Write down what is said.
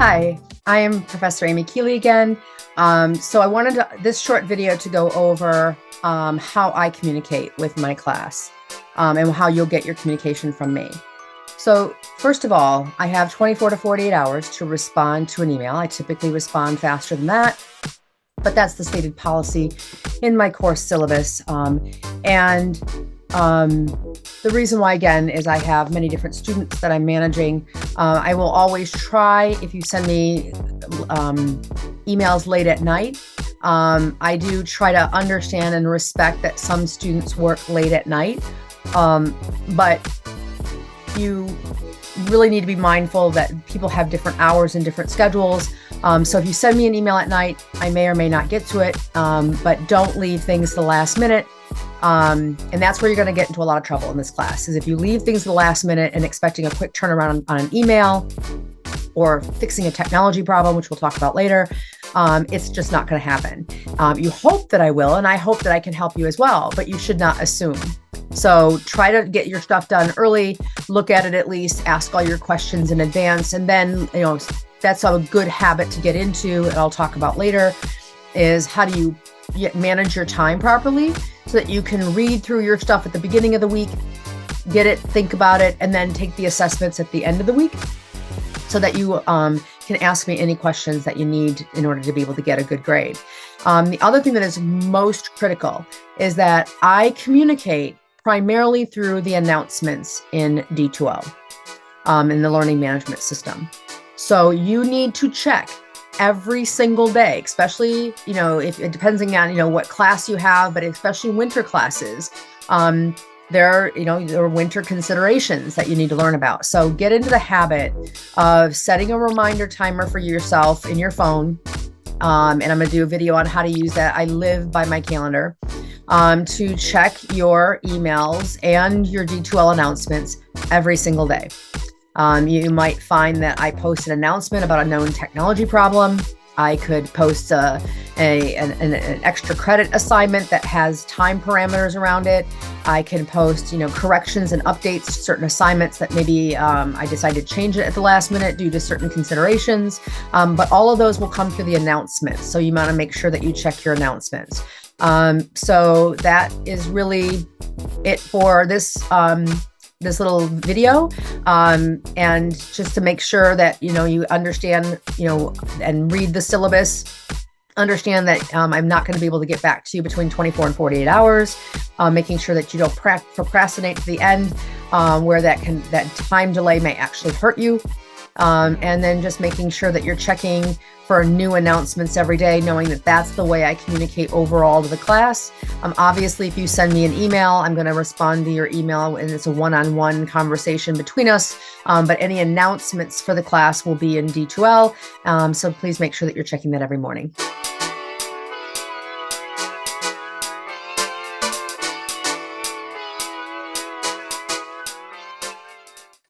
Hi, I am Professor Amy Keeley again. So I wanted this short video to go over how I communicate with my class and how you'll get your communication from me. So first of all, I have 24 to 48 hours to respond to an email. I typically respond faster than that, but that's the stated policy in my course syllabus. The reason why, again, is I have many different students that I'm managing. I will always try, if you send me emails late at night, I do try to understand and respect that some students work late at night, but you really need to be mindful that people have different hours and different schedules. So if you send me an email at night, I may or may not get to it, but don't leave things to the last minute. And that's where you're going to get into a lot of trouble in this class, is if you leave things to the last minute and expecting a quick turnaround on an email or fixing a technology problem, which we'll talk about later, it's just not going to happen. You hope that I will, and I hope that I can help you as well, but you should not assume. So try to get your stuff done early, look at it at least, ask all your questions in advance, and then, that's a good habit to get into, and I'll talk about later, is how do you manage your time properly so that you can read through your stuff at the beginning of the week, get it, think about it, and then take the assessments at the end of the week so that you can ask me any questions that you need in order to be able to get a good grade. The other thing that is most critical is that I communicate primarily through the announcements in D2L, in the learning management system. So you need to check every single day, especially, if it depending on, what class you have, but especially winter classes, there are winter considerations that you need to learn about. So get into the habit of setting a reminder timer for yourself in your phone. And I'm going to do a video on how to use that. I live by my calendar, to check your emails and your D2L announcements every single day. You might find that I post an announcement about a known technology problem. I could post an extra credit assignment that has time parameters around it. I can post, corrections and updates to certain assignments that maybe I decided to change it at the last minute due to certain considerations. But all of those will come through the announcements. So you want to make sure that you check your announcements. So that is really it for this little video, and just to make sure that you understand, and read the syllabus, understand that I'm not going to be able to get back to you between 24 and 48 hours, making sure that you don't procrastinate to the end, where that time delay may actually hurt you, and then just making sure that you're checking for new announcements every day, knowing that that's the way I communicate overall to the class. Obviously, if you send me an email, I'm going to respond to your email, and it's a one-on-one conversation between us. But any announcements for the class will be in D2L. So please make sure that you're checking that every morning.